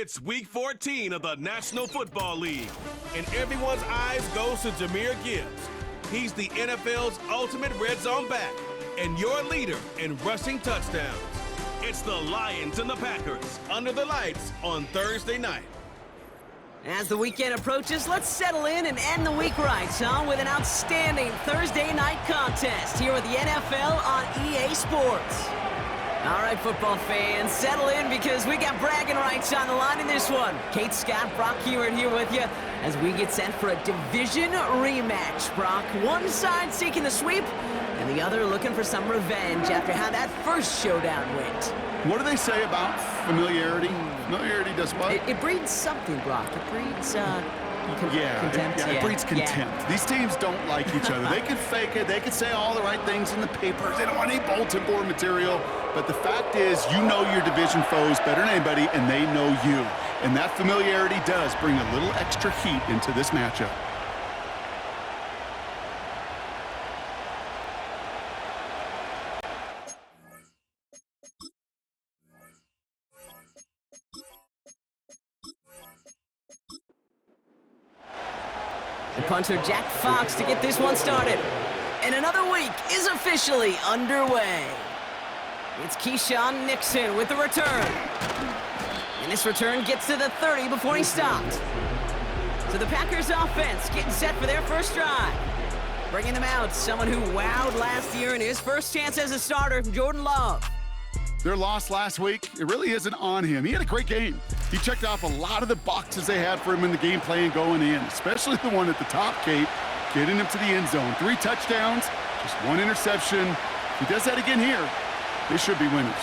It's Week 14 of the National Football League, and everyone's eyes goes to Jahmyr Gibbs. He's the NFL's ultimate red zone back and your leader in rushing touchdowns. It's the Lions and the Packers under the lights on Thursday night. As the weekend approaches, let's settle in and end the week right, son, with an outstanding Thursday night contest here with the NFL on EA Sports. All right, football fans, settle in because we got bragging rights on the line in this one. Kate, Scott, Brock Hewitt here with you as we get set for a division rematch. Brock, one side seeking the sweep and the other looking for some revenge after how that first showdown went. What do they say about familiarity? Familiarity does what? It breeds something, Brock. It breeds, contempt. It breeds contempt. Yeah. These teams don't like each other. They can fake it. They can say all the right things in the papers. They don't want any bulletin board material. But the fact is, you know your division foes better than anybody, and they know you. And that familiarity does bring a little extra heat into this matchup. The punter Jack Fox to get this one started. And another week is officially underway. It's Keyshawn Nixon with the return. And this return gets to the 30 before he stopped. So the Packers offense getting set for their first drive. Bringing them out, someone who wowed last year in his first chance as a starter, Jordan Love. Their loss last week, it really isn't on him. He had a great game. He checked off a lot of the boxes they had for him in the game plan going in, especially the one at the top, Kate, getting him to the end zone. 3 touchdowns, just 1 interception. If he does that again here, they should be winners.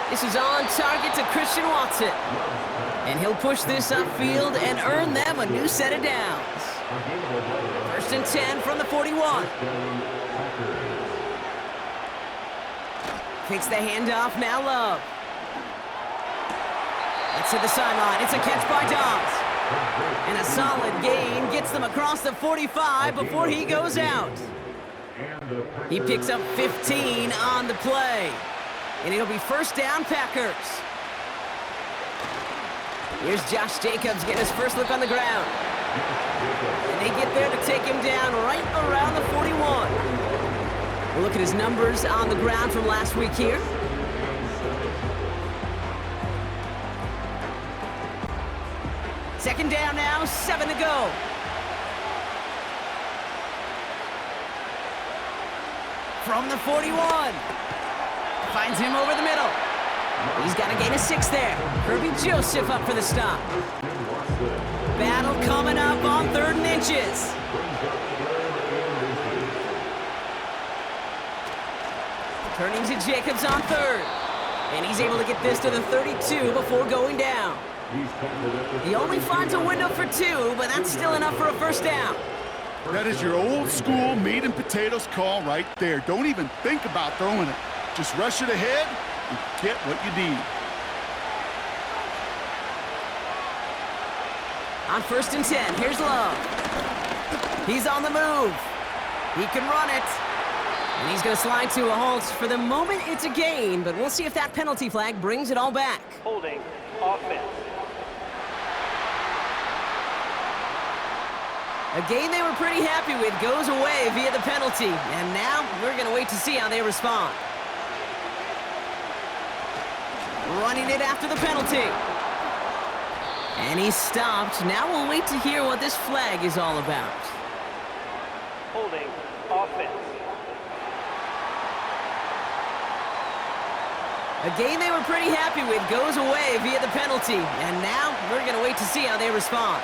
This is on target to Christian Watson. And he'll push this upfield and earn them a new set of downs. 1st and 10 from the 41. Takes the handoff, now Love. It's to the sideline, it's a catch by Dobbs. And a solid gain gets them across the 45 before he goes out. He picks up 15 on the play. And it'll be first down Packers. Here's Josh Jacobs getting his first look on the ground. And they get there to take him down right around the 41. We'll look at his numbers on the ground from last week here. Second down now, 7 to go. From the 41. Finds him over the middle. He's got a gain of 6 there. Kirby Joseph up for the stop. Battle coming up on 3rd and inches. Turning to Jacobs on 3rd. And he's able to get this to the 32 before going down. He only finds a window for 2, but that's still enough for a first down. That is your old school meat and potatoes call right there. Don't even think about throwing it. Just rush it ahead and get what you need. On 1st and 10, here's Love. He's on the move. He can run it. And he's going to slide to a halt. For the moment, it's a gain, but we'll see if that penalty flag brings it all back. Holding offense. A gain they were pretty happy with goes away via the penalty. And now we're going to wait to see how they respond. Running it after the penalty. And he's stopped. Now we'll wait to hear what this flag is all about. Holding offense. A gain they were pretty happy with goes away via the penalty. And now we're going to wait to see how they respond.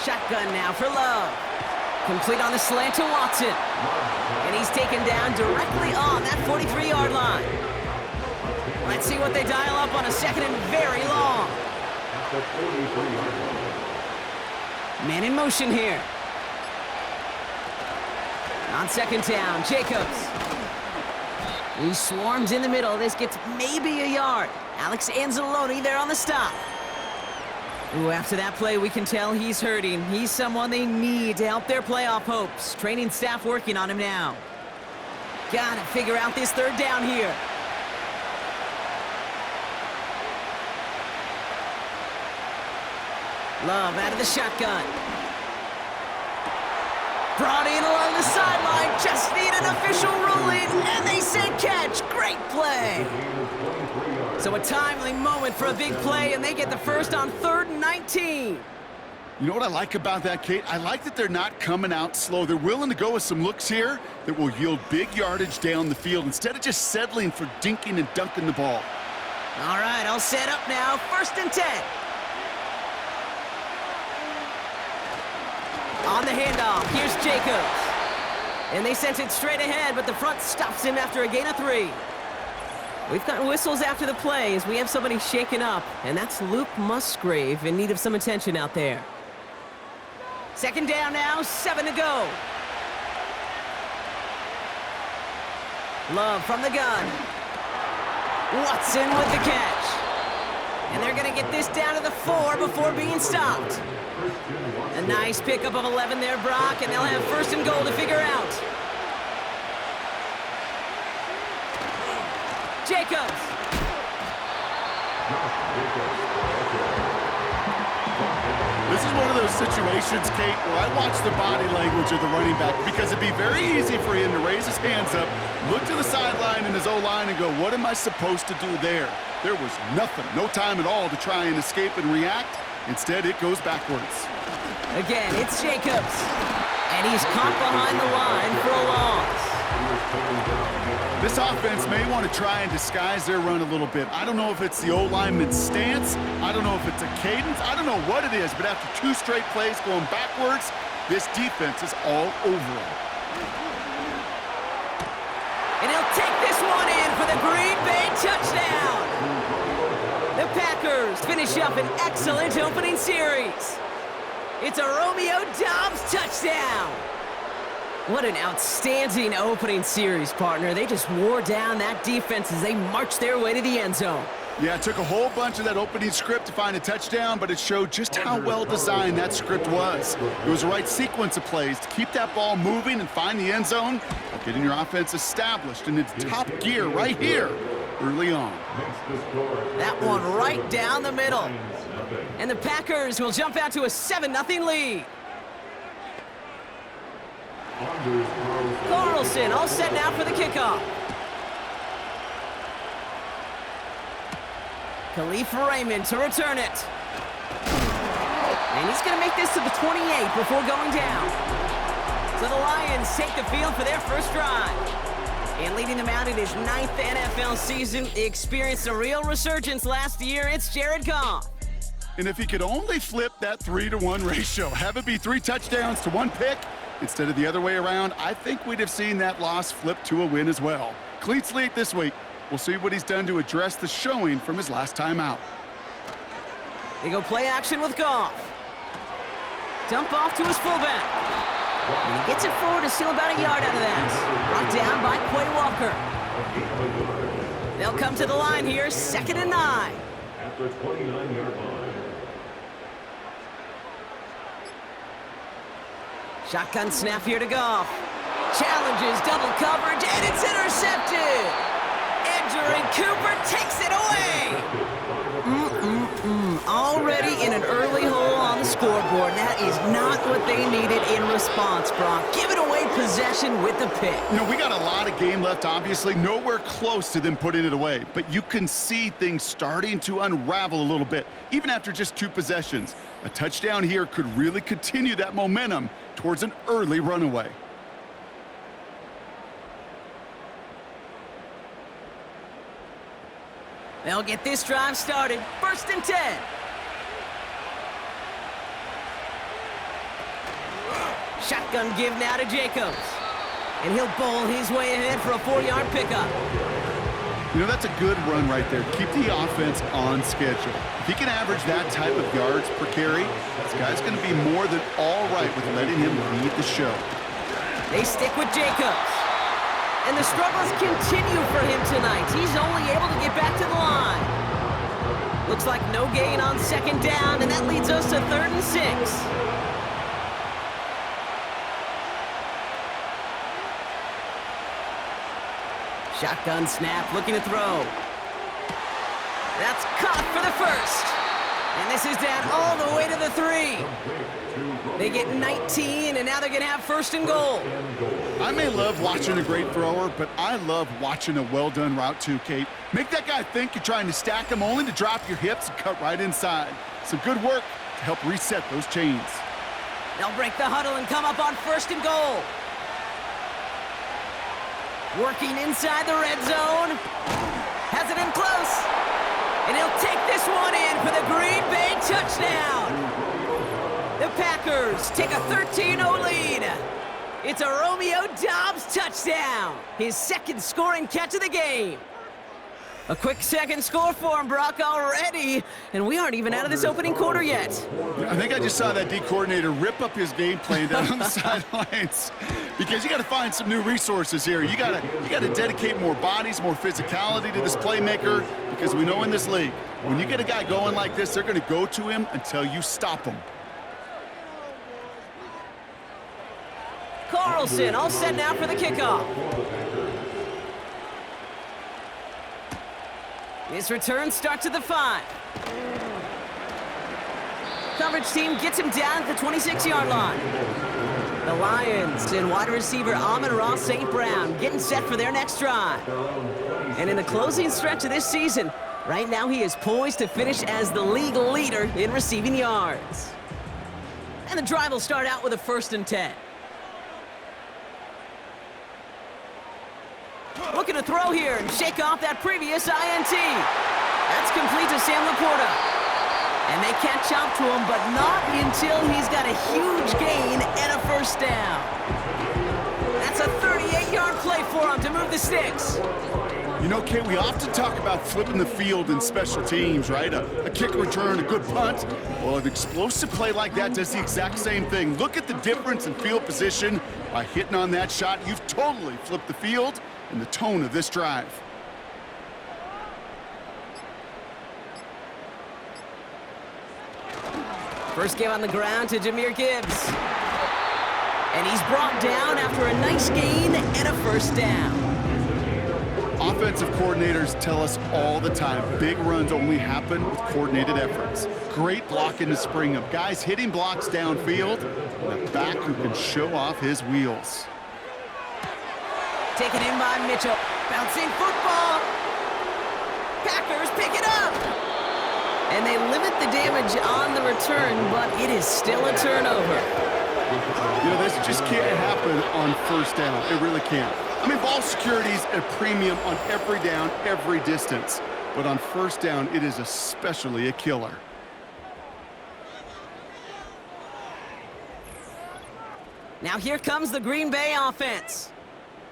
Shotgun now for Love. Complete on the slant to Watson. And he's taken down directly on that 43-yard line. Let's see what they dial up on a 2nd and very long. Man in motion here. On 2nd down, Jacobs. He swarms in the middle. This gets maybe a yard. Alex Anzalone there on the stop. Ooh, after that play, we can tell he's hurting. He's someone they need to help their playoff hopes. Training staff working on him now. Gotta figure out this third down here. Love out of the shotgun. Brought in along the sideline. Just need an official ruling, and they said catch. Great play. So a timely moment for a big play, and they get the first on 3rd and 19. You know what I like about that, Kate? I like that they're not coming out slow. They're willing to go with some looks here that will yield big yardage down the field instead of just settling for dinking and dunking the ball. All right, all set up now. 1st and 10. On the handoff, here's Jacobs. And they sent it straight ahead, but the front stops him after a gain of 3. We've got whistles after the play as we have somebody shaken up, and that's Luke Musgrave in need of some attention out there. 2nd down now, 7 to go. Love from the gun. Watson with the catch. And they're going to get this down to the 4 before being stopped. A nice pickup of 11 there, Brock, and they'll have 1st and goal to figure out. Jacobs. This is one of those situations, Kate, where I watch the body language of the running back because it'd be very easy for him to raise his hands up, look to the sideline in his O-line and go, what am I supposed to do there? There was nothing, no time at all to try and escape and react. Instead, it goes backwards. Again, it's Jacobs. And he's caught behind the line for a loss. This offense may want to try and disguise their run a little bit. I don't know if it's the O-lineman's stance. I don't know if it's a cadence. I don't know what it is, but after 2 straight plays going backwards, this defense is all over them. And he'll take this one in for the Green Bay touchdown. The Packers finish up an excellent opening series. It's a Romeo Doubs touchdown. What an outstanding opening series, partner. They just wore down that defense as they marched their way to the end zone. Yeah, it took a whole bunch of that opening script to find a touchdown, but it showed just how well designed that script was. It was the right sequence of plays to keep that ball moving and find the end zone, getting your offense established in its top gear right here early on. That one right down the middle. And the Packers will jump out to a 7-0 lead. Carlson all set now for the kickoff. Khalif Raymond to return it. And he's going to make this to the 28 before going down. So the Lions take the field for their first drive. And leading them out in his 9th NFL season, he experienced a real resurgence last year. It's Jared Goff. And if he could only flip that 3-to-1 ratio, have it be 3 touchdowns to 1 pick, instead of the other way around, I think we'd have seen that loss flip to a win as well. Clean slate this week. We'll see what he's done to address the showing from his last time out. They go play action with Goff. Dump off to his fullback. And he gets it forward to steal about a yard out of that. Brought down by Quay Walker. They'll come to the line here, 2nd and 9. At the 29-yard line. Shotgun snap here to Goff. Challenges double coverage, and it's intercepted. Edgerrin Cooper takes it away. Already in an early hole on the scoreboard. That is not what they needed in response, Brock. Giving away possession with the pick. You know, we got a lot of game left, obviously. Nowhere close to them putting it away. But you can see things starting to unravel a little bit, even after just 2 possessions. A touchdown here could really continue that momentum towards an early runaway. They'll get this drive started. 1st and 10. Shotgun give now to Jacobs. And he'll bowl his way ahead for a 4-yard pickup. You know, that's a good run right there. Keep the offense on schedule. If he can average that type of yards per carry, this guy's going to be more than all right with letting him lead the show. They stick with Jacobs. And the struggles continue for him tonight. He's only able to get back to the line. Looks like no gain on 2nd down, and that leads us to 3rd and 6. Shotgun snap, looking to throw. That's caught for the first. And this is down all the way to the 3. They get 19, and now they're going to have first and goal. I may love watching a great thrower, but I love watching a well-done route too, Kate. Make that guy think you're trying to stack him only to drop your hips and cut right inside. Some good work to help reset those chains. They'll break the huddle and come up on first and goal. Working inside the red zone. Has it in close. And he'll take this one in for the Green Bay touchdown. The Packers take a 13-0 lead. It's a Romeo Doubs touchdown. His second scoring catch of the game. A quick second score for him, Brock, already. And we aren't even out of this opening quarter yet. I think I just saw that D coordinator rip up his game plan down on the sidelines. Because you got to find some new resources here. You got to dedicate more bodies, more physicality to this playmaker. Because we know in this league, when you get a guy going like this, they're going to go to him until you stop him. Carlson all set now for the kickoff. His return starts at the 5. Coverage team gets him down at the 26-yard line. The Lions and wide receiver Amon-Ra St. Brown getting set for their next drive. And in the closing stretch of this season, right now he is poised to finish as the league leader in receiving yards. And the drive will start out with a 1st and 10. Looking to throw here and shake off that previous INT. That's complete to Sam Laporta. And they catch up to him, but not until he's got a huge gain and a first down. That's a 38-yard play for him to move the sticks. You know, Kate, we often talk about flipping the field in special teams, right? A kick return, a good punt. Well, an explosive play like that does the exact same thing. Look at the difference in field position. By hitting on that shot, you've totally flipped the field and the tone of this drive. First give on the ground to Jahmyr Gibbs. And he's brought down after a nice gain and a first down. Offensive coordinators tell us all the time, big runs only happen with coordinated efforts. Great blocking to spring them. Guys hitting blocks downfield, and a back who can show off his wheels. Taken in by Mitchell. Bouncing football. Packers pick it up. And they limit the damage on the return, but it is still a turnover. You know, this just can't happen on first down. It really can't. I mean, ball security's a premium on every down, every distance. But on first down, it is especially a killer. Now here comes the Green Bay offense.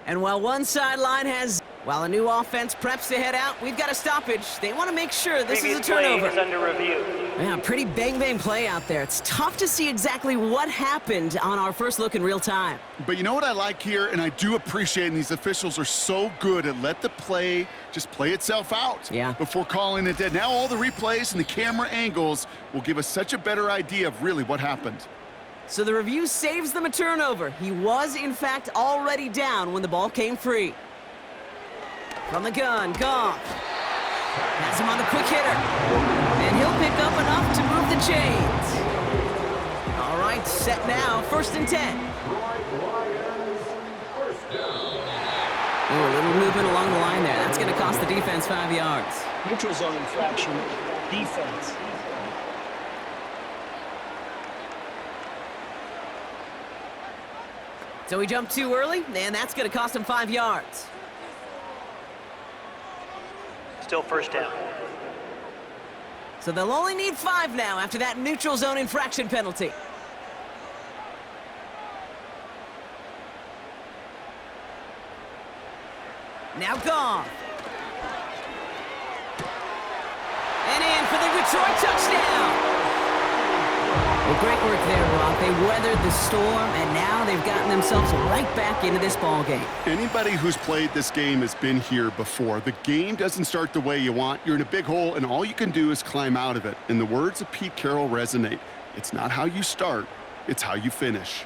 And while one sideline has, while a new offense preps to head out, we've got a stoppage. They want to make sure this is a turnover. Play is under review. Yeah, pretty bang-bang play out there. It's tough to see exactly what happened on our first look in real time. But you know what I like here, and I do appreciate, and these officials are so good at let the play just play itself out before calling it dead. Now all the replays and the camera angles will give us such a better idea of really what happened. So the review saves them a turnover. He was, in fact, already down when the ball came free. From the gun, Goff. Has him on the quick hitter. And he'll pick up enough to move the chains. All right, set now, 1st and 10. Oh, a little movement along the line there. That's going to cost the defense 5 yards. Neutral zone infraction, defense. So he jumped too early, and that's going to cost him 5 yards. Still first down. So they'll only need 5 now after that neutral zone infraction penalty. Now Goff. And in for the Detroit touchdown. Well, great work there, Brock. They weathered the storm, and now they've gotten themselves right back into this ball game. Anybody who's played this game has been here before. The game doesn't start the way you want. You're in a big hole, and all you can do is climb out of it. And the words of Pete Carroll resonate. It's not how you start, it's how you finish.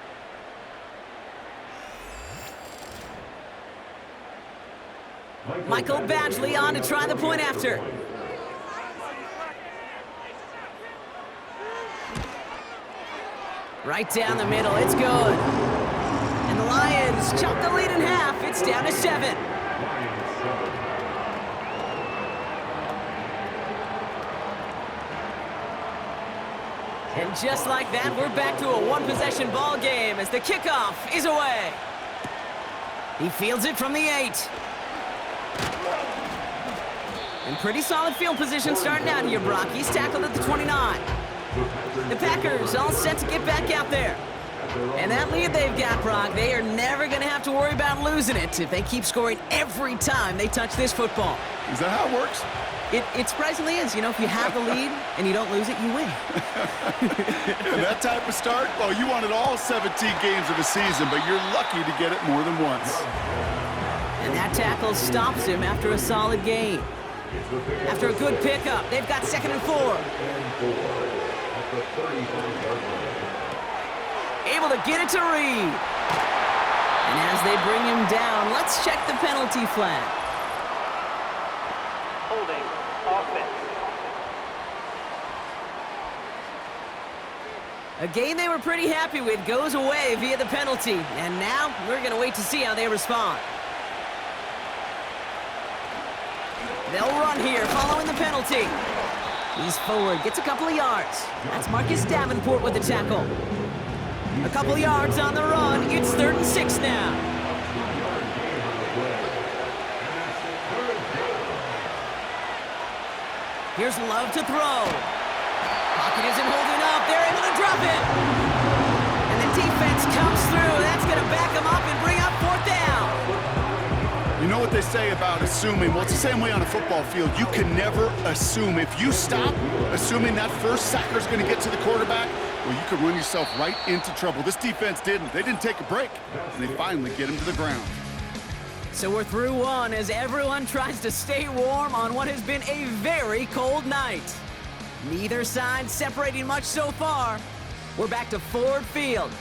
Michael Badgley on to try the point after. Right down the middle, it's good. And the Lions chop the lead in half. It's down to 7. And just like that, we're back to a one-possession ball game as the kickoff is away. He fields it from the 8. And pretty solid field position starting out here, Brock. He's tackled at the 29. The Packers all set to get back out there. And that lead they've got, Brock, they are never going to have to worry about losing it if they keep scoring every time they touch this football. Is that how it works? It surprisingly is. You know, if you have the lead and you don't lose it, you win. And that type of start, well, you wanted all 17 games of a season, but you're lucky to get it more than once. And that tackle stops him after a solid gain. After a good pickup, they've got 2nd and 4. Able to get it to Reed. And as they bring him down, let's check the penalty flag. Holding offense. A game they were pretty happy with goes away via the penalty. And now we're going to wait to see how they respond. They'll run here following the penalty. He's forward, gets a couple of yards. That's Marcus Davenport with the tackle. A couple of yards on the run. It's 3rd and 6 now. Here's Love to throw. Pocket isn't holding up. They're able to drop it. And the defense comes through. That's going to back them up and bring up 4th down. You know what they say about assuming? Well, it's the same way on a football field. You can never assume. If you stop assuming that first sacker's going to get to the quarterback, well, you could run yourself right into trouble. This defense didn't. They didn't take a break, and they finally get him to the ground. So we're through one as everyone tries to stay warm on what has been a very cold night. Neither side separating much so far. We're back to Ford Field.